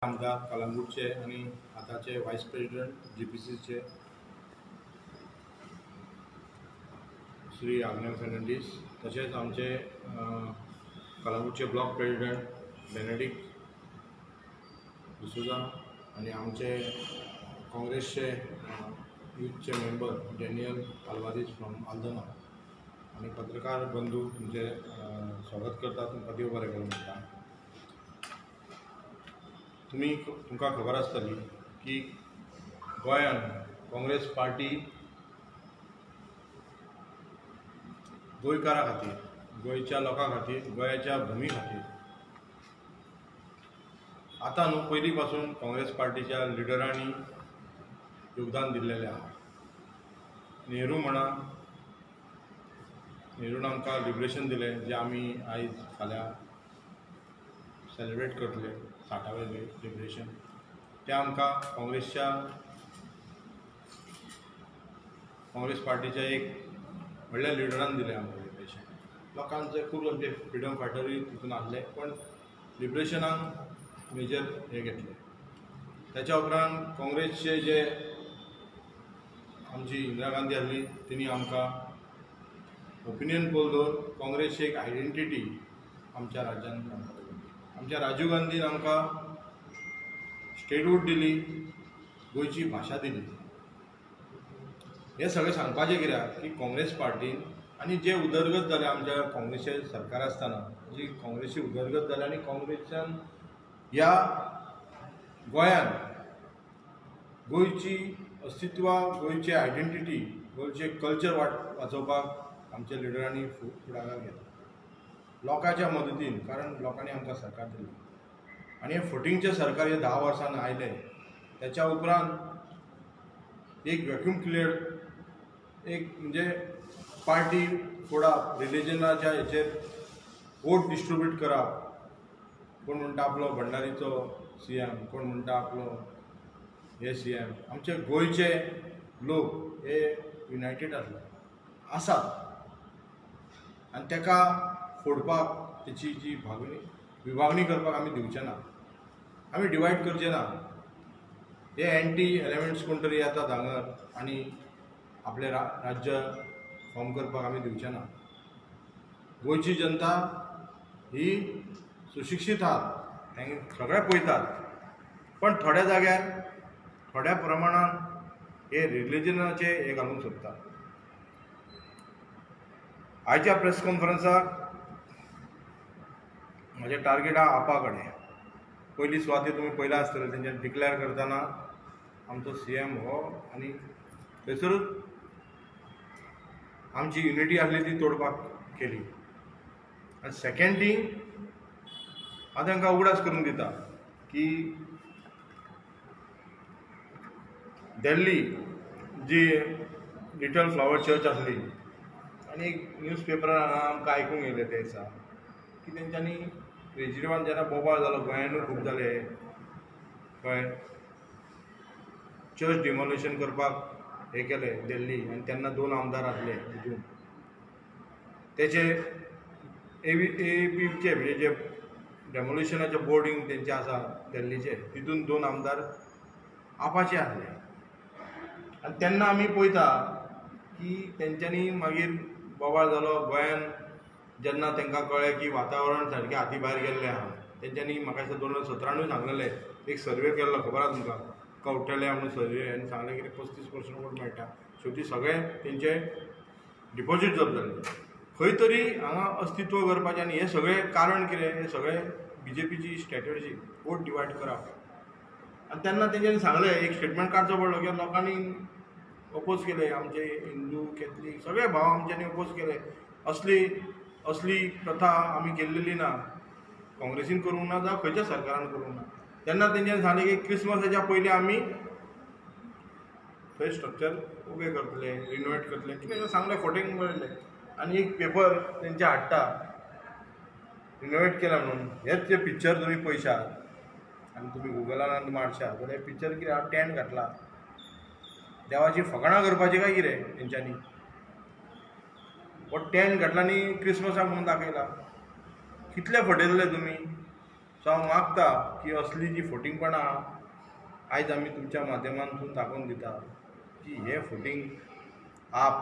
आमदार कलंगूटचे आणि आताचे व्हायस प्रेसिडेंट जीपीसीचे श्री आग्नेय फर्नांडीस, तसेच आमचे कलंगूटचे ब्लॉक प्रेसिडेंट बेनेडिक्ट डिसूजा आणि आमचे काँग्रेसचे यूथचे मेंबर डॅनियल आल्वारीज फ्रॉम आल्दोना आणि पत्रकार बंधू तुमचे स्वागत करता. तुमकां देव बरें करूं म्हणटा. तुमकां खबर आसतली की गोंयांत काँग्रेस पार्टी गोंयकारां खातीर, गोंयच्या लोकां खातीर, गोंयाच्या भुमी खातीर आतां न्हू पयलीं पासून काँग्रेस पार्टीच्या लिडरांनी योगदान दिल्लेलें आसा. नेहरू म्हणा, नेहरून आमकां लिबरेशन दिलें, जें आमी आयज फाल्यां सेलेब्रेट करतले 60वें लिबरेशन. तें आमकां काँग्रेस पार्टीच्या एक व्हडल्या लिडरान दिलें आमकां लिबरेशन. लोकांचे खूब आमचे फ्रिडम फायटरूय तितून आसले, पण लिबरेशनाक मेजर हें घेतलें. त्याच्या उपरांत काँग्रेसचे जे आमची इंदिरा गांधी आसली, तिणी आमकां ओपिनियन पोल दवरून काँग्रेसची एक आयडेंटिटी आमच्या राज्यांत आमकां दिली. आमच्या राजीव गांधीन आमकां स्टेटहूड दिली, गोंयची भाशा दिली. हे सगळें सांगपाचें कित्याक की काँग्रेस पार्टीन आनी जे उदरगत जालें आमच्या काँग्रेसचें सरकार आसतना, जी काँग्रेसची उदरगत जाली आनी काँग्रेसान ह्या गोंयांत गोंयची अस्तित्वा, गोंयची आयडेंटिटी, गोंयचे कल्चर वाचोवपाक आमच्या लिडरांनी फुडाकार घेतला लोकांच्या मदतीन. कारण लोकांनी आमकां सरकार दिलें आनी हे फुटिंगचें सरकार हे 10 वर्सान आयलें. त्याच्या उपरांत एक वॅक्यूम क्लियर, एक म्हणजे पार्टी फोडप, रिलिजनाच्या हेचेर वोट डिस्ट्रिब्यूट करप. कोण म्हणटा आपलो भंडारीचो CM, कोण म्हणटा आपलो हे CM. आमचे गोंयचे लोक हे युनायटेड आसात आनी तेका फोडपाक, तेची जी विभागणी करपाक आमी दिवचे ना, आमी डिवायड करचे ना. हे एंटी एलिमेंट्स कोण तरी येतात हांगर आनी आपले राज्य फॉर्म करपाक आमी दिवचे ना. गोंयची जनता ही सुशिक्षीत आहात, तेंगे सगळे पळयतात, पण थोड्या जाग्यार थोड्या प्रमाणान हे रिलिजनाचे हे घालूंक सोदतात. आयच्या प्रेस कॉन्फरन्साक म्हजें टार्गेट आहा आपा कडेन. पयली सुवातेर तुमी पयला आसतलें, तेंचे डिक्लेअर करतना आमचो CM हो, आनी थंयसरूच आमची युनिटी आसली ती तोडपाक केली. आनी सेकंड थिंग हांव तांकां उगडास करून दिता की दिल्ली जी लिटल फ्लावर चर्च आसली, आनी एक न्यूज पेपरान आमकां आयकूंक येयलें ते दिसा की तेंच्यांनी केजरीवाल जेन्ना बोबाळ जालो, गोंयानूय खूब जाले, कळ्ळें, चर्च डिमोलिशन करपाक हे केलें दिल्ली, आनी तेन्ना 2 आमदार आसले तितून. तेचे ABPचे म्हणजे जे डेमोलिशनाचे बोर्डींग तेंचे आसा दिल्लीचे, तितून 2 आमदार आपाचे आसले. आनी तेन्ना आमी पळयता की तेंच्यांनी मागीर बोबाळ जालो गोंयान. जेन्ना तांकां कळ्ळें की वातावरण सारकें हाती भायर गेल्लें आहा, तेंच्यांनी म्हाका दिसता 2017 सांगलेलें, एक सर्वे केल्लो, खबर आसा तुमकां, कौटल्या म्हणून सर्वे, आनी सांगलें की 35% वोट मेळटा. शेवटी सगळे तेंचे डिपॉझीट जप्त जाल्ले. खंय तरी हांगा अस्तित्व करपाचें. आनी हें सगळें कारण कितें? हें सगळें BJPची स्ट्रॅटजी, वोट डिवायड करप. आनी तेन्ना तेंच्यांनी सांगलें, एक स्टेटमेंट काडचो पडलो की लोकांनी अपोज केले, आमचे हिंदू, कॅथलीक सगळे भाव आमच्यांनी अपोज केले. असली प्रथा आमी केल्लेली ना, काँग्रेसीन करूंक ना जावं खंयच्या सरकारान करूंक ना. तेन्ना तेंच्यांनी सांगलें की क्रिसमसाच्या पयलीं आमी थंय स्ट्रक्चर उबें करतले, रिनोवेट करतले, कितें सांगलें, फोटेंग पळयलें. आनी एक पेपर तेंचे हाडटा रिनोवेट केला म्हणून. हेच जे पिक्चर तुमी पळयशात आनी तुमी गुगलान मारशात जाल्यार पिक्चर कितें आहा, टेंट घातला. देवाची फकाणां करपाची काय कितें तेंच्यांनी? हो टेंट घातला आनी क्रिसमसाक म्हणून दाखयला. कितले फटयतले तुमी? सो हांव मागता की असली जी फोटिंगपणां आयज आमी तुमच्या माध्यमांतून दाखोवन दिता की हे फोटींग आप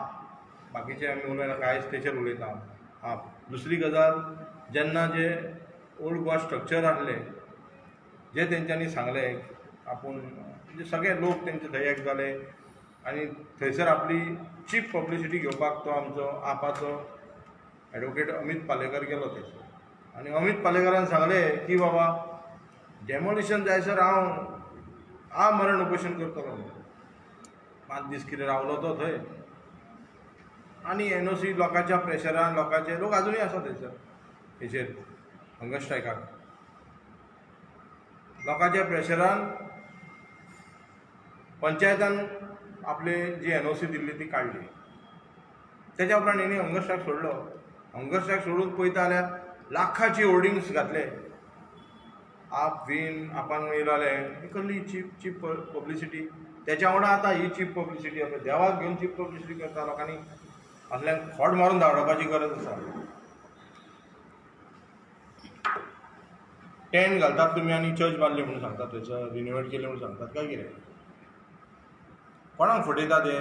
बाकीचे आमी उलयना कांयच तेचेर उलयता आप. दुसरी गजाल, जेन्ना जे ओल्ड गोवा स्ट्रक्चर आसले जे तेंच्यांनी सांगले आपूण म्हणजे सगळे लोक तेंचे थंय एक जाले आनी थंयसर आपली चीप पब्लिसिटी घेवपाक तो आमचो आपाचो एडवोकेट अमीत पालेकर गेलो थंयसर आनी अमीत पालेकरान सांगलें की बाबा डेमोलिशन जायसर हांव मरण उपोशण करतलो. 5 दीस कितें रावलो तो थंय आनी NOC लोकांच्या प्रेशरान लोकांचे लोक अजुनूय आसा थंयसर हेचेर हंगर स्ट्रायकाक. लोकांच्या प्रेशरान पंचायतान आपली जी NOC दिल्ली ती काडली. तेच्या उपरांत हेणी हंगर स्ट्रायक सोडलो. हंगर स्ट्रायक सोडून पळयता जाल्यार लाखाची होर्डिंग्स घातले. आप बीन आपान येयलोले ही कसली चीप पब्लिसिटी. त्याच्या वांगडा आतां ही चीप पब्लिसिटी आसा. देवाक घेवन चीप पब्लिसिटी करता. लोकांनी असल्यांक खोड मारून धांवडावपाची गरज आसा. टेंट घालतात तुमी आनी चर्च बांदली म्हणून सांगतात थंयसर रिनोवेट केली म्हणून सांगतात काय कितें. कोणाक फटयता ते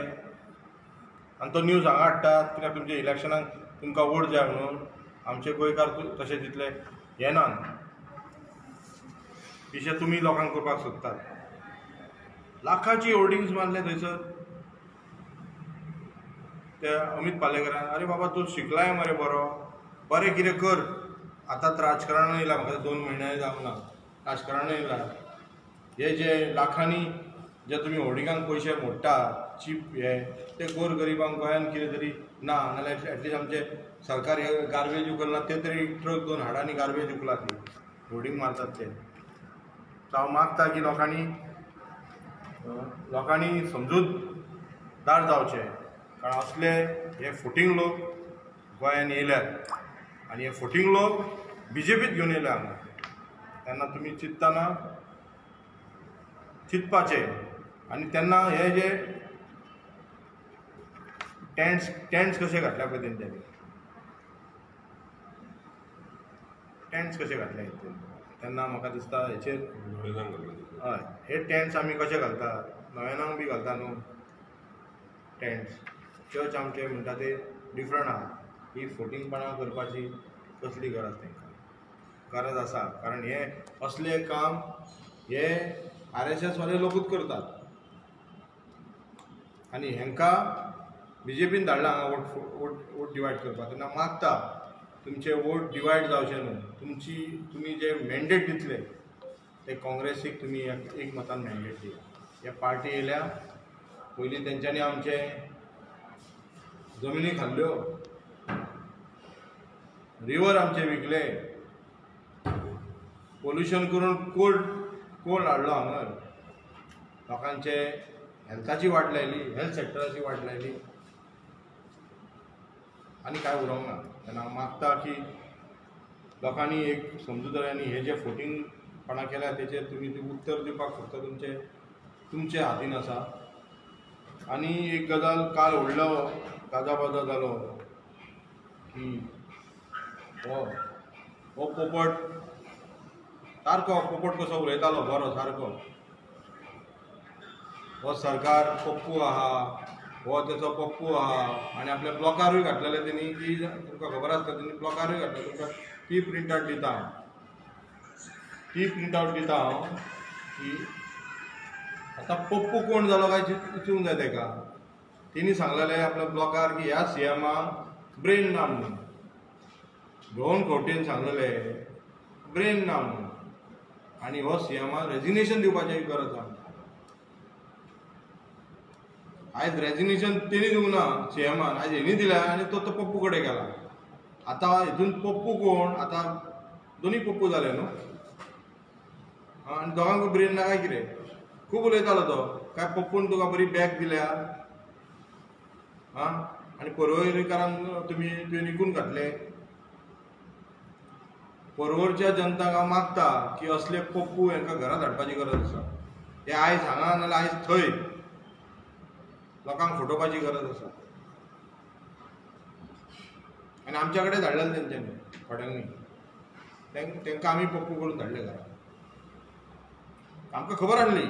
आनी तो न्यूज हांगा हाडटात कित्याक तुमच्या इलेक्शनाक तुमकां वोट जाय म्हणून. आमचे गोंयकार तशे तितले येनात पिशे तुमी लोकांक करपाक सोदतात. लाखाची होर्डिंग्स मारले थंयसर. ते अमीत पालेकरान अरे बाबा तूं शिकलाय मरे बरें कितें कर. आतांत राजकारणान येयला म्हाका 2 म्हयने जावंक ना राजकारणान येयला. हे जे लाखांनी जे तुमी होर्डिंगांक पयशे मोडटा चीप हे ते गोरगरिबांक गोंयान कितें तरी ना नाजाल्यार एटलिस्ट आमचे सरकार हे गार्बेज उखलना ते तरी ट्रक 2 हाड आनी गार्बेज उखला ती होर्डिंग मारतात ते. हांव मागता की लोकांनी समजूतदार जावचे कारण असले हे फोटींग लोक गोंयान येयल्यात आनी हे फोटींग लोक BJPीत घेवन येयल्या हांगा. तेन्ना तुमी चिंततना चिंतपाचे आनी तेन्ना हे जे टेंट्स कशे घातल्या पळय तेंच्यांनी टेंट्स कशे घातल्या तेन्ना म्हाका दिसता हेचेर हय हे टेंट्स आमी कशे घालतात नव्यानांक बी घालता न्हू टेंट्स. चर्च आमचे म्हणटा ते डिफरंट आहा. ही फोटींगपणां करपाची कसली गरज तांकां. गरज आसा कारण हे असले काम हे RSS वाले लोकूच करतात आनी हेंकां BJPीन धाडला हांगा वोट डिवायड करपाक. तेन्ना मागता तुमचे वोट डिवायड जावचे न्हू. तुमी जे मॅन्डेट दितले ते काँग्रेसीक तुमी एक मतान मॅन्डेट दिया. हे पार्टी येयल्या पयलीं तेंच्यांनी आमचे जमिनी खाल्ल्यो रिवर आमचे विकले पोल्युशन करून कोल हाडलो हांगा लोकांचे हेल्थाची वाट लायली हेल्थ सॅक्टराची वाट लायली आनी कांय उरोंक ना. तेन्ना हांव मागता की लोकांनी एक समजूतदारांनी हे जे फोटींगपणां केल्या तेचेर तुमी उत्तर दिवपाक फक्त तुमचे हातीन आसा. आनी एक गजाल काल व्हडलो गाजाबाजा जालो की हो पोपट सारको पोपट कसो उलयतालो बरो सारको हो सरकार पप्पू आहा हो तेचो पप्पू आहा आनी आपल्या ब्लॉकारूय घातलेले तेणी की तुमकां खबर आसता तेणी ब्लॉकारूय घातले. तुमकां ती प्रिंट आवट दिता हांव की आतां पप्पू कोण जालो काय चिंतूंक जाय तेका. तेणी सांगलेलें आपल्या ब्लॉकार की ह्या CMाक ब्रेन ना म्हणून. 2 फावटीन सांगलेलें ब्रेन ना म्हणून आनी हो CMाक रेजिग्नेशन दिवपाची गरज आसा. आयज रेजिग्नेशन तेणी दिवंक ना CMान आयज हेणी दिल्या आनी तो पप्पू कडेन गेला. आतां हितून पप्पू कोण आतां दोनी पप्पू जाले न्हू आनी दोगांक ब्रेन ना काय कितें. खूब उलयतालो तो काय पप्पून तुका बरी बॅग दिल्या आनी पर्वरीकारांक तुमी निकून घातले. पर्वरच्या जनताक हांव मागता की असले पप्पू हांकां घरांत हाडपाची गरज आसा. हे आयज हांगा नाजाल्यार आयज थंय लोकांक फटोवपाची गरज आसा. आनी आमच्या कडेन धाडलेलें तेंच्यांनी थोड्यांनी तांकां आमी पप्पू करून धाडले घरा. आमकां खबर आसली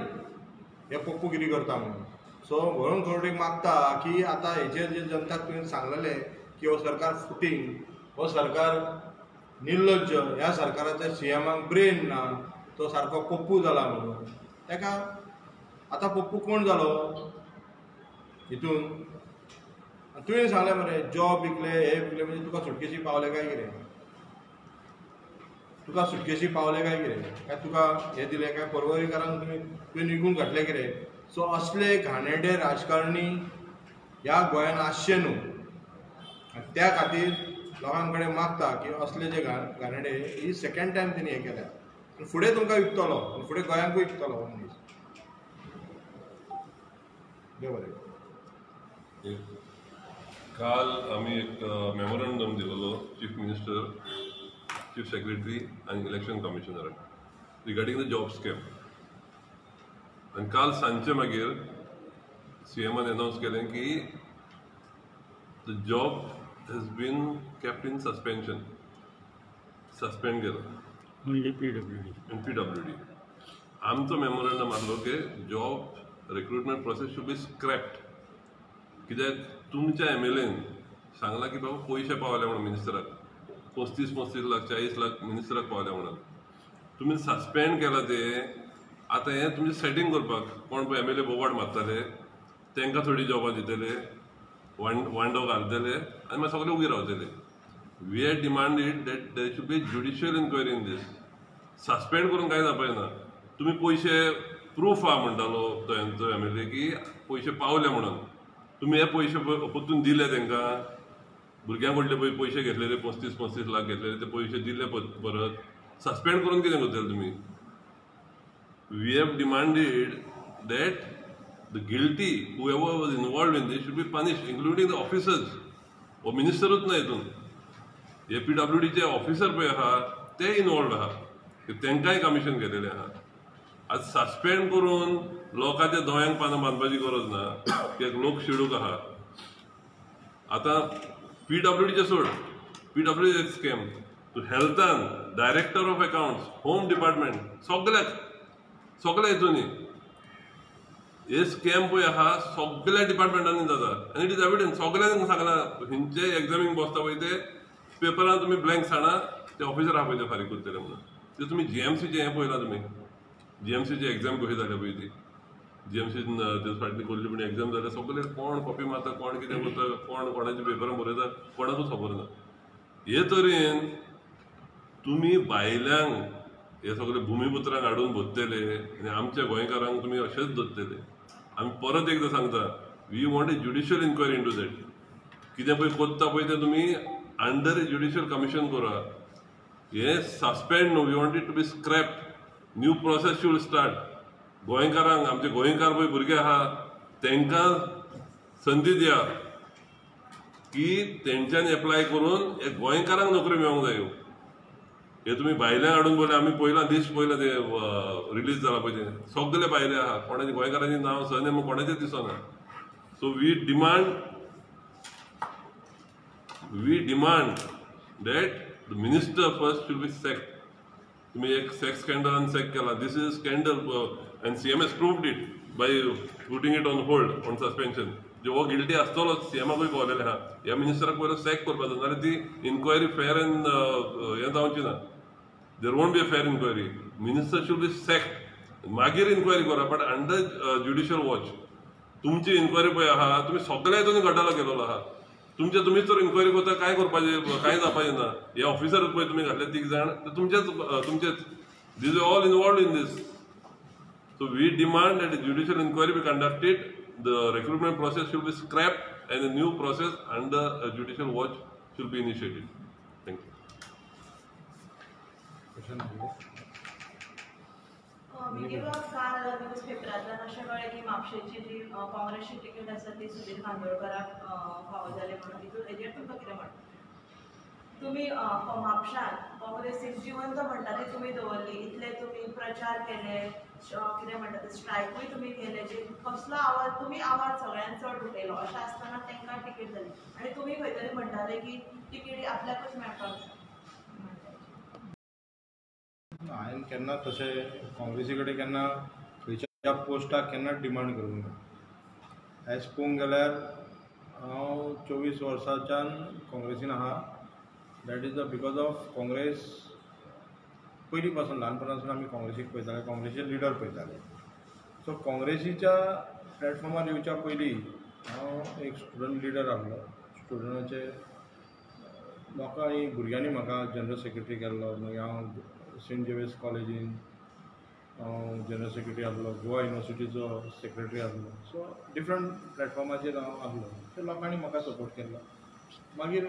हे पप्पू कितें करता म्हणून. सो म्हणून थोडें मागता की आतां हेचेर जे जनताक तुवें सांगलेलें की हो सरकार फुटींग, हो सरकार निर्लज्ज, ह्या सरकाराच्या सीएमाक ब्रेन ना, तो सारको पप्पू जाला म्हणून. ताका आतां पप्पू कोण जालो हितून. तुवें सांगलें मरे जॉब विकले हे विकले म्हणजे तुका सुटकेशी पावले काय कितें. तुका सुटकेशी पावले काय कितें, काय तुका हे दिलें काय पर्वरीकारांक तुवें निघून घातलें कितें. सो असले घाणेरडे राजकारणी ह्या गोंयांत आसचे न्हू. त्या खातीर लोकां कडेन मागता की असले जे घाणेरडे ही सेकंड टायम तेणी हे केल्या. फुडें तुमकां विकतलो, फुडें गोंयांकूय विकतलो हो मनीस. देव बरें. काल आम्ही एक मेमोरंडम दिलेलो चीफ मिनिस्टर, चीफ सेक्रेटरी आणि इलेक्शन कमिशनराक रिगार्डिंग द जॉब स्कॅम. आणि काल सांजचे मागीर सीएमान अनाउन्स केलें की the job has been kept in suspension, suspend केलो. Only PWD. आमचो मेमोरंडम आसलो की job recruitment process should be scrapped. कित्याक तुमच्या MLAन सांगला की बाबा पयशे पावले म्हणून मिनिस्टराक 35 लाख 40 लाख मिनिस्टराक पावले म्हणून. तुम्ही सस्पेंड केला ते. आतां हें तुमचें सेटींग करपाक कोण पळय MLA बोवाड मारताले तांकां थोडी जॉबां दितले, वांडो घालतले आनी मागीर सगळे उगी रावतले. We had demanded that there should be judicial inquiry in this. Suspend करून कांय जावपाक ना. तुमी पयशे प्रूफ आहा म्हणटालो तो MLA की पयशे पावले म्हणून. तुम्ही हे पयशे परतून दिले तांकां. भुरग्यां कडले पळय पयशे घेतलेले 35 लाख घेतलेले ते पयशे दिले परत. सस्पेंड करून कितें करतले तुमी. We have demanded that the guilty whoever was involve in this should be punished including the officers. हो मिनिस्टरूच ना हितून. APWDचे ऑफिसर पळय आहा ते इन्वॉल्व आहा, तांकांय कमिशन केलेलें आहा. आज सस्पेंड करून लोकांच्या दोळ्यांक पानां बांदपाची गरज ना, कित्याक लोक शिडूक आहा. आतां PWDचे सोड, PWD एक स्कॅम. तूं हेल्थान director of accounts, home department सगळ्या हितूनी हे स्कॅम पळय आहा सगळ्या डिपार्टमेंटांनी जाता. आनी इट इज एविडंट. सगळ्यांक सांगला हिंचे एग्जामीक बसता पळय ते पेपरान तुमी ब्लँक सांडा ते ऑफिसर आहा पळय ते फारीक करतले म्हणून. ते तुमी GMCचे हें पळयलां तुमी. GMCची एक्झाम कशी जाल्या पळय ती. GMCन ते फाटली कोल्ली पण एक्झाम जाल्यार सगळे कोण कॉपी मारता, कोण कितें करता, कोण कोणाच्या पेपरान बरयता कोणाकूच खबर ना. हे तरेन तुमी भायल्यांक हे सगळे भुमिपुत्रांक हाडून भरतले आनी आमच्या गोंयकारांक तुमी अशेंच धरतले. आमी परत एकदां सांगता we want a judicial inquiry into that. कितें पळय कोत्ता पळय तें तुमी अंडर ए ज्युडिशियल कमिशन करा. हे सस्पेंड न्हू. We want it to be scrapped. New process should start. गोंयकारांक आमचे गोंयकार पळय भुरगे आहा तांकां संदी दिया की तेंच्यांनी एप्लाय करून एक गोंयकारांक नोकरी मेळोंक जायो. हे तुमी भायल्यांक हाडून पळयलें. आमी पयलां दीस पयलां ते रिलीज जाला पळय ते सगळे भायले आहा. कोणाचे गोंयकारांचें नांव सरनेम कोणाचेंच दिसना. So we demand that the minister first should be sacked. तुम्ही एक सेक्स स्कॅन्डलान सॅक केला. This is scandal and CM has proved it by putting it on hold on suspension. जे हो गिल्टी आसतलो CMाकूय पावलेले आहा. ह्या मिनिस्टराक पयलो सॅक करपाचो नाल्यार ती इन्क्वायरी फेअर अँड हें जावची ना. There won't be a fair inquiry. Minister should be sacked. मागीर इन्क्वायरी करा बट अंडर ज्युडिशियल वॉच. तुमची इन्क्वायरी पळय आहा तुमी सगळ्या हितून घोटाळो केलेलो आहा. तुमीच तर इन्क्वायरी करता काय करपाचें कांय जावपाचें ना. हे ऑफिसर पळय तुमी घातले 3 जाण ते तुमचेच these are all involve in this. So we demand that judicial inquiry be conducted. The recruitment process should be scrapped and a new process under judicial watch should be initiated. Thank you. काल news पेपरांतल्यान अशें कळ्ळें की म्हापशेची जी काँग्रेसची ticket आसा ती सुधीर कांदोळकराक फावो जाले म्हणून. हेजेर तुमकां कितें म्हणटा. तुमी म्हापशांत काँग्रेसीक जिवंत म्हणटा ती तुमी दवरली. इतले तुमी प्रचार केले, कितें म्हणटा ते स्ट्रायकूय तुमी केले. जे कसलो आवाज तुमी आवाज सगळ्यांत चड उठयलो अशें आसतना तांकां तिकेट जाली आनी तुमी खंय तरी म्हणटाले की तिकेटी आपल्याकूच मेळपाक जाय. हांवें केन्ना तशें काँग्रेसी कडेन केन्ना खंयच्या पोस्टाक केन्ना डिमांड करूंक ना. एज पळोवंक गेल्यार हांव 24 वर्सांच्यान काँग्रेसीन आहा. That is because of Congress. पयलीं पासून ल्हानपणासून आमी काँग्रेसीक पळयताले, काँग्रेसीचे लिडर पळयताले. सो काँग्रेसीच्या प्लॅटफॉर्मार येवच्या पयलीं हांव एक स्टुडंट लिडर आहलो. स्टुडंटाचे लोकांनी भुरग्यांनी म्हाका जनरल सेक्रेटरी केल्लो. मागीर हांव सेंट झेवियर्स कॉलेजीन जनरल सेक्रेटरी आहलो. गोवा युनिवर्सिटीचो सेक्रेटरी आहलो. सो डिफरंट प्लॅटफॉर्माचेर हांव आहलो. ते लोकांनी म्हाका सपोर्ट केल्लो. मागीर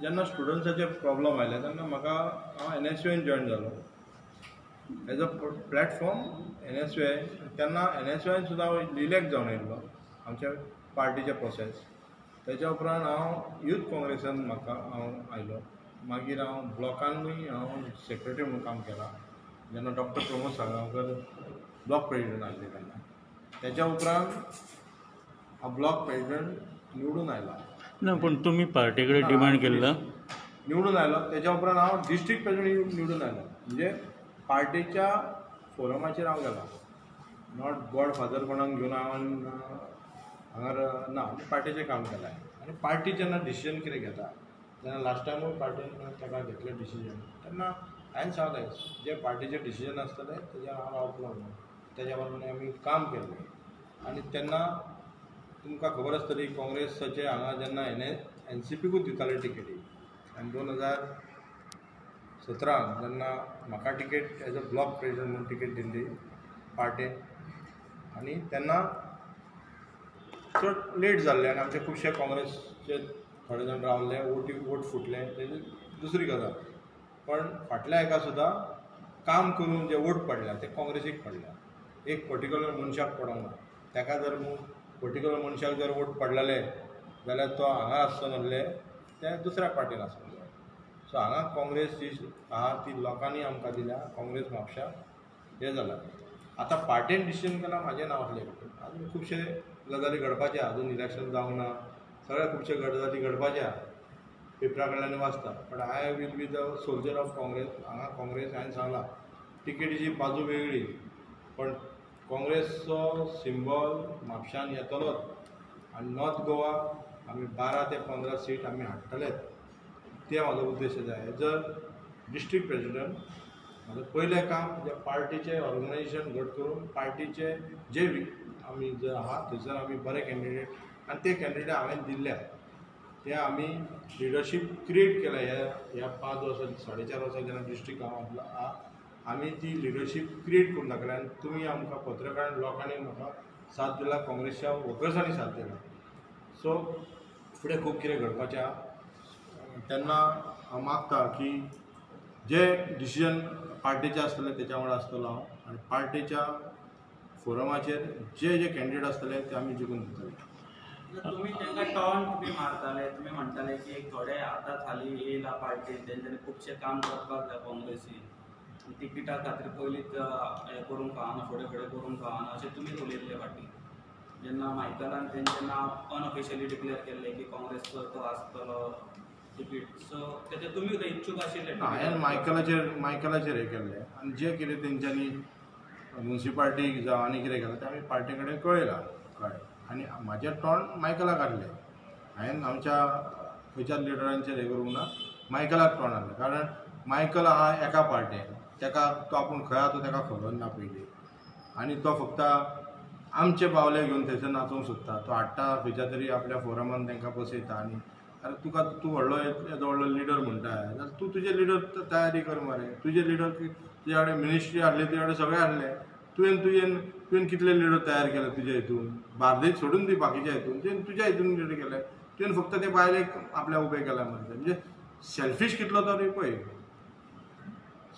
जेन्ना स्टुडंट्साचे प्रॉब्लम आयले तेन्ना म्हाका हांव NSUन जॉयन जालो एज अ प्लॅटफॉर्म NSU. तेन्ना NSUन सुद्दां हांव इलेक्ट जावन येयल्लो आमच्या पार्टीचे प्रोसेस. तेच्या उपरांत हांव यूथ काँग्रेसान हांव आयलो. मागीर हांव ब्लॉकानूय हांव सेक्रेटरी म्हणून काम केलां. जेन्ना doctor Pramod Salgaonkar block president आसले तेन्ना. तेच्या उपरांत हांव ब्लॉक प्रेजिडेंट निवडून आयला. ना पण तुम्ही पार्टी कडेन डिमांड केल्लो निवडून आयलो. तेच्या उपरांत हांव डिस्ट्रिक्ट प्रेजिडेंट निवडून आयलो. म्हणजे पार्टीच्या फोरमाचेर हांव गेला. नॉट गॉड फादर कोणाक घेवन हांवें हांगार ना. पार्टीचें काम केलां. आनी पार्टी जेन्ना डिसिजन कितें घेता जेन्ना लास्ट टायमूय पार्टीन ताका घेतलें डिसिजन तेन्ना हांवें सांगलें जे पार्टीचें डिसिजन आसतलें तेजेर हांव रावतलो म्हणून. तेज्या प्रमाणे आमी काम केलें. आनी तेन्ना तुमकां खबर आसतली काँग्रेसाचे हांगा जेन्ना NCPकूच दिताले टिकेटी. आनी 2017 जेन्ना म्हाका ticket as a block president म्हणून टिकेट दिल्ली पार्टीन. आनी तेन्ना चड लेट जाल्लें आनी आमचे खुबशे काँग्रेसचे थोडे जाण रावल्ले. वोट फुटले तेजी दुसरी गजाल. पण फाटल्या हेका सुद्दां काम करून जे वोट पडल्या ते काँग्रेसीक पडल्या. एक पर्टिक्युलर मनशाक पडोंक ना. ताका जर पर्टिक्युलर मनशाक जर वोट पडलेले जाल्यार तो हांगा आसचो नासले ते दुसऱ्या पार्टीन आसतले. सो हांगा काँग्रेस जी आहा ती लोकांनी आमकां दिल्या. काँग्रेस म्हापश्याक हें जालां. आतां पार्टीन डिसिजन केलां म्हाजें नांवांतलें. आजून खुबशे गजाली घडपाचे आहा. अजून इलेक्शन जावंक ना. सगळे खुबशे गजाली घडपाचे आहा. पेपरा कडल्यान वाचता. But I will be the soldier of Congress. हांगा काँग्रेस हांवें सांगलां टिकेटीची बाजू वेगळी पण काँग्रेसचो सिंबॉल म्हापश्यान येतलोच. आनी नॉर्थ गोवा आमी 12 ते 15 सीट आमी हाडटलेच. ते म्हाजो उद्देश जाय. एज अ डिस्ट्रिक्ट प्रेजिडेंट म्हाजें पयलें काम जे पार्टीचें ऑर्गनायजेशन घट करून पार्टीचे जे आमी जर आहा थंयसर आमी बरे कॅन्डिडेट आनी ते कॅन्डिडेट हांवें दिल्ल्या ते आमी लिडरशीप क्रिएट केल्या. ह्या 5 वर्सां 4.5 वर्सां जेन्ना डिस्ट्रिक्ट हांव आहा आमी ती लिडरशीप क्रिएट करून दाखयल्या. आनी तुमी आमकां पत्रकार लोकांनी म्हाका साथ दिला. काँग्रेसच्या वर्कर्सांनी साथ दिला. सो फुडें खूब कितें घडपाचें आहा. तेन्ना हांव मागता की जे डिसिजन पार्टीचे आसतले तेच्या वांगडा आसतलो हांव. आनी पार्टीच्या फोरमाचेर जे जे कॅन्डिडेट आसतले ते आमी जिखून दितले. तुम्ही तांकां टॉन्ट बी मारताले. तुम्ही म्हणटाले की थोडे आतांच हालीं येयला पार्टीन तेंच्यांनी खुबशें काम करपाक जाय काँग्रेसीन. तिकिटा खातीर पयलींच हें करूंक फावना फुडें करूंक फावना अशें तुमीच उलयल्ले फाटीं. जेन्ना मायकलान तेंचें नांव अनऑफिशियली डिक्लेअर केल्लें की काँग्रेसचो तो आसतलो तिकीट. सो तेचे तुमी सुद्दां इच्छूक आशिल्ले. हांवें मायकलाचेर हें केल्लें. आनी जे कितें तेंच्यांनी म्युन्सिपाल्टी जावं आनी कितें केलां तें आमी पार्टी कडेन कळयलां. कळ्ळें. आनी म्हाजें तोंड मायकलाक हाडलें. हांवें आमच्या खंयच्याच लिडरांचेर हें करूंक ना. मायकलाक तोंड हाडलें. कारण मायकल आहा एका पार्टेन. ताका तो आपूण खंय आहा तो ताका खबर ना पयलीं. आनी तो फक्त आमचे बावले घेवन थंयसर नाचोवंक सोदता. तो हाडटा खंयच्या तरी आपल्या फोरमान तांकां बसयता. आनी तूं व्हडलो येदो व्हडलो लिडर म्हणटा जाल्यार तूं तुजें लिडर तयारी कर मरे. तुजे लिडर तुजे कडेन मिनिस्ट्री हाडली तुजे कडेन सगळें हाडलें. तुवें कितले लिडर तयार केले तुज्या हितून. बार्देश सोडून दी बाकीच्या हितून. तुज्या हितून लिडर केले. तुवें फक्त ते बायलेक आपल्या उबें केल्या मरे. म्हणजे सेल्फीश कितलो तरी पळय.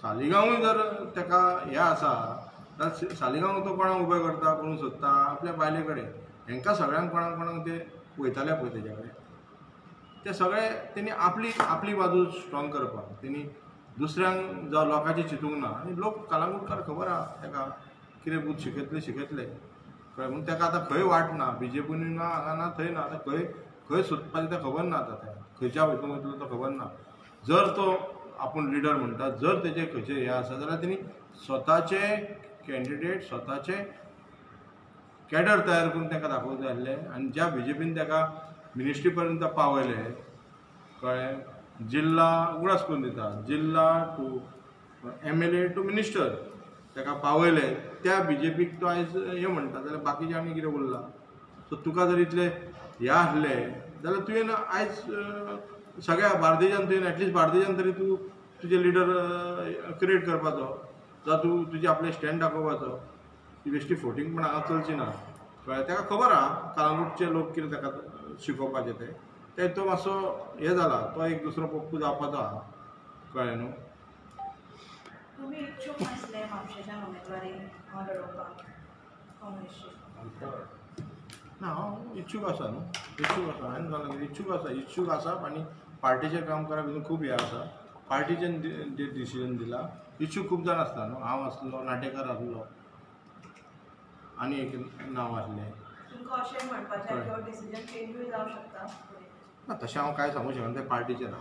सालिगांवूय जर ताका हें आसा जाल्यार सालिगांव तो कोणाक उबें करता कोण सोदता आपल्या बायले कडेन. हांकां सगळ्यांक कोणाक ते वयताले पळय तेजे कडेन ते सगळे तेणी आपली बाजू स्ट्रॉंग करपाक. तेणी दुसऱ्यांक जावं लोकांचें चिंतूंक ना. आनी लोक कलांगूटकार खबर आहा ताका कितें बूत शिकयतले कळ्ळें. म्हणून ताका आतां खंय वाट ना. BJPनूय ना हांगा ना थंय ना. आतां खंय सोदपाचें तें खबर ना. आतां खंयच्या हितून वयतलो तो खबर ना. जर तो आपूण लिडर म्हणटा जर तेजे खंयचे हे आसा जाल्यार तेणी स्वताचे कॅन्डिडेट स्वताचे कॅडर तयार करून ताका दाखोवंक जाय आसलें आनी ज्या BJPन ताका मिनिस्ट्री पर्यंत पावयले कळ्ळें जिल्ला उगडास करून दिता जिल्ला टू MLA टू मिनिस्टर ताका पावयले त्या BJPक तो आयज हे म्हणटा जाल्यार बाकीचे आमी कितें उरला सो तुका जर इतले हे आसले जाल्यार तुवें आयज सगळ्या भारतीयान तुवें एटलिस्ट भारतीयान तरी तूं तुजे लिडर क्रिएट करपाचो जावं तूं तुजे आपले स्टँड दाखोवपाचो ती बेश्टी फोटींग पण हांगा चलची ना कळ्ळें ताका खबर आहा कालांगूटचे लोक कितें ताका शिकोवपाचे ते तो मातसो हे जाला तो एक दुसरो पप्पू जावपाचो आहा कळ्ळें न्हू तुम्ही इच्छुक नसले म्हापशेच्यान उमेदवारी लडोवपाक काँग्रेसची ना हांव इच्छूक आसा न्हू इच्छूक आसा हांवें सांगलें इच्छूक आसा आनी पार्टीचें काम करप हितून खूब हे आसा पार्टीचें डिसिजन दिला इच्छूक खूब जाण आसता न्हू हांव आसलो नाटेकार आसलो आनी एक नांव आसलें तुमकां अशें म्हणपाचें की हो डिसिजन चेंजूय जावं शकता फुडें ना तशें हांव कांय सांगूंक शकना तें पार्टीचें ना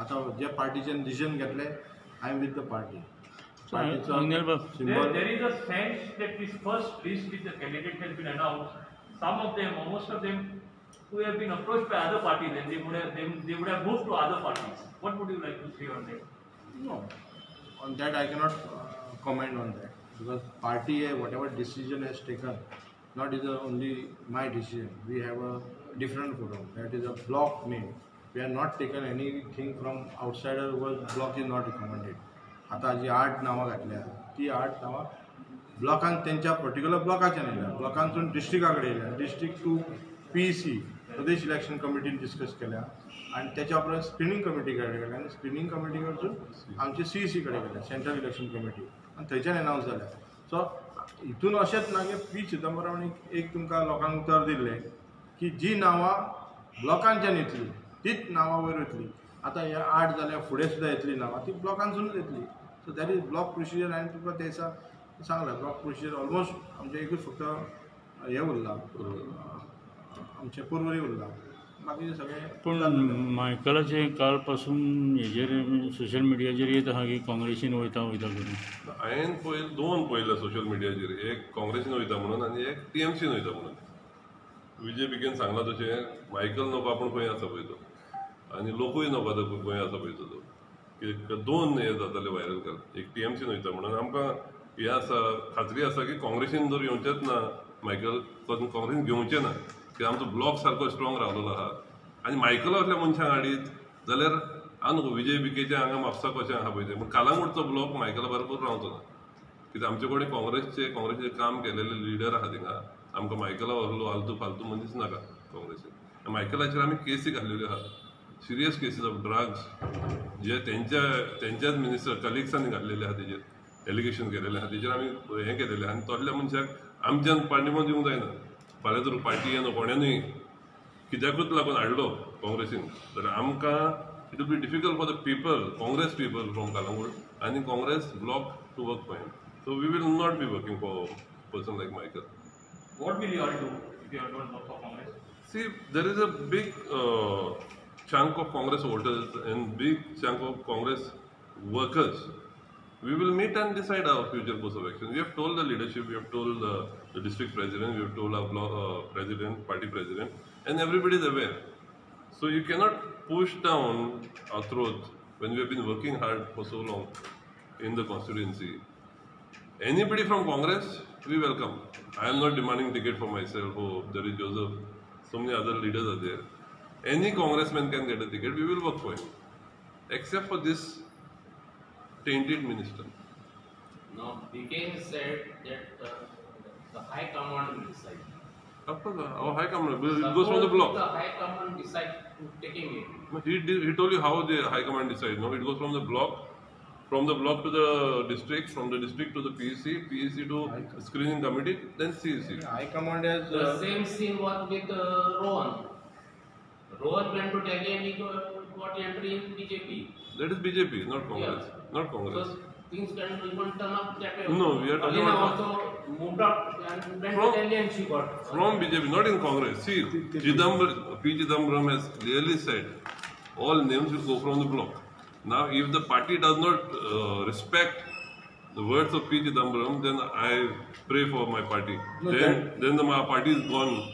आतां जे पार्टीचें डिसिजन घेतलें I am with the party Anil Babu. There is a sense that this first list with the candidate has been announced. Some of them, or most of them, who have been approached by other parties and they would have moved to other parties. What would you like to say on that? No, on that I cannot comment on that because party whatever decision has taken, not is only my decision. We have a different forum. That is a block name. We have not taken anything from outsider because block is not recommended. आता जी 8 नांवां घातल्या ती 8 नांवां ब्लॉकान तेंच्या particular ब्लॉकाच्यान येयल्या ब्लॉकांसून डिस्ट्रिक्टा कडेन येयल्या district to PEC Pradesh election कमिटीन डिस्कस केल्या आनी त्याच्या उपरांत स्क्रिनींग कमिटी कडेन गेल्या आनी स्क्रिनींग कमिटी कडसून आमचे CEC कडेन गेल्या सेंट्रल इलेक्शन कमिटी आनी थंयच्यान अनावन्स जाल्या सो हितून अशेंच ना की P. चिदंबरमानी एक तुमकां लोकांक उतर दिल्लें की जी नांवां ब्लॉकांच्यान येतली तीच नांवां वयर वतली आतां ह्या 8 जाल्यार फुडें सुद्दां येतली नांवां ती ब्लॉकांसूनच येतली so that is block procedure हांवें तुका ते दिसा सांगलें ब्लॉक प्रोसिजर ऑलमोस्ट आमचें एकूच फक्त हे उरलां आमचें पुर्वरी उरलां बाकीचे सगळे पूण मायकलाचे काल पासून हेजेर सोशल मिडियाचेर येत आहा की काँग्रेसीन वयता करून हांवें दोन पळयल्या सोशल मिडियाचेर एक काँग्रेसीन वयता म्हणून आनी एक TMCन वयता म्हणून BJPकेन सांगला तशें मायकल नोको आपूण खंय आसा पळय तो आनी लोकूय नोको तो खंय आसा पळय तो दोन हे जाताले व्हायरल कर एक TMCन वयता म्हणून आमकां हे आसा खात्री आसा की काँग्रेसीन जर येवचेंच ना मायकल काँग्रेसीन घेवचें ना की आमचो ब्लॉक सारको स्ट्रॉंग रावलेलो आहा आनी मायकल असल्या मनशांक हाडीत जाल्यार हांव न्हू BJPकेचे हांगा म्हापसा कशें आहा पळय तें पूण कालांगूटचो ब्लॉक मायकला बरोबर रावचो ना कित्याक आमचे कडेन काँग्रेसीचे काम केलेले लिडर आहा थिंगा आमकां मायकला व्हरलो आलतू फालतू मनीस नाका काँग्रेसीन मायकलाचेर आमी केसी घाल्लेल्यो आहा सिरियस केसीस ऑफ ड्रग्स जे तेंच्याच मिनिस्टर कलिग्सांनी घातलेले आहा तेजेर एलिगेशन केलेले आहा तेजेर आमी हें केलेलें आहा आनी तसल्या मनशाक आमच्यान पार्टीमोद दिवंक जायना फाल्यां जर पार्टी येना कोण्यानूय कित्याकूच लागून हाडलो काँग्रेसीन जाल्यार आमकां it will be difficult for the people Congress people from Calangute आनी Congress block to work for him so we will not be working for person like Michael What will you all do if you all don't work for Congress? See, there is a big chunk of Congress voters and big chunk of Congress workers. We will meet and decide our future course of action. We have told the leadership, we have told the district president, we have told our block president, party president, and everybody is aware. So you cannot push down our throat when we have been working hard for so long in the constituency. Anybody from Congress, we welcome. I am not demanding ticket for myself. Oh, there is Joseph. So many other leaders are there. Any congressman can get a ticket. We will work for him, except for this tainted minister. Now, BK said that the High Command will decide. Of course, our High Command. It goes from the block. The High Command decide to taking it. He told you how the High Command decides. No, it goes from the block. From the block to the district, from the district to the PEC to screening committee, then CEC. High Command has The same scene was with Rohan. Rohan went to Delhi and he got entry in BJP. That is BJP, not Congress. Yeah. Not Congress. So things can even turn up that way. No, we are talking Alina about also moved up and went From- to Delhi and she got. from BJP, not in Congress. See, P. Chidambaram has clearly said all names will go from the block. Now, if the party does not respect the words of P. Chidambaram, then I pray for my party. No, Then my party is gone.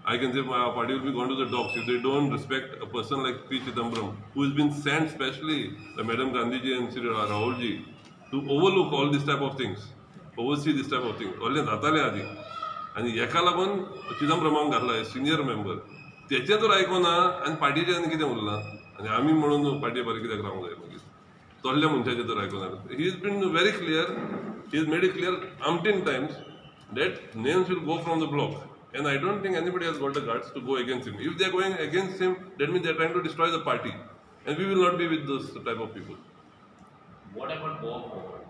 I can say my party will be gone to the dogs if they don't respect a person like P. Chidambaram, who has been sent specially by Madam Gandhiji and Sri Rahulji to overlook all this type of things, oversee this type of things. Only जाताले आधी आणि एका लागून चिदंबरमाक घातला senior member त्याचे तर आयकोना आणि पार्टीचे आनी कितें उरलां आनी आमी म्हणून पार्टी बरें कित्याक रावंक जाय मागीर तोल्ल्या मनशाचे तर आयकोना he is been very clear he is made it clear umpteen times that names will go from the block. And I don't think anybody has got the guts to go against him. If they are going against him, that means they are trying to destroy the party. And we will not be with those type of people. What about Goa forward?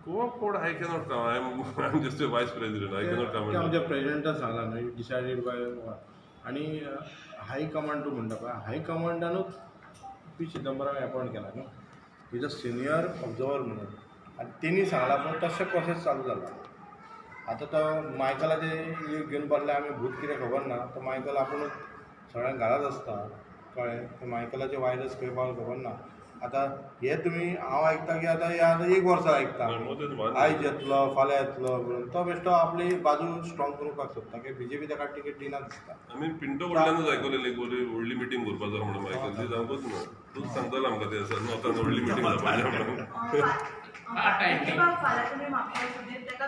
Goa code, I cannot come. I'm just a vice president. I cannot ते comment. आमच्या प्रेसिडेंटान सांगला न्हय decided bye आनी हाय command तूं म्हणटा पळय हाय कमांडानूच P Chidambaram appoint केला न्हू इज अ सिनियर ऑब्जर्वर म्हणून आनी तेणी सांगला पूण तशें प्रोसेस चालू जाला आतां तो मायकलाचे घेवन बसले आमी भूत कितें खबर ना तो मायकल आपुणूच सगळ्यांक घालत आसता कळ्ळें ते मायकलाचे वायरस खंय पावला खबर ना आतां हे तुमी हांव आयकता की आतां हे आतां एक वर्स आयकता आयज येतलो फाल्यां येतलो म्हणून तो बेश्टो आपली बाजू स्ट्रॉंग करपाक सोदता की बीजेपी ताका टिकेट दिना दिसता आमी पिंटो कडल्यानूच आयकलेली व्हडली मिटींग करपाचो म्हणून मायकल ती जावंकूच ना तूच सांगतालो आमकां ते नॉर्थान व्हडली मिटींग जावपाचें म्हणून फाल्यां तुमी म्हापशा सुदीर ताका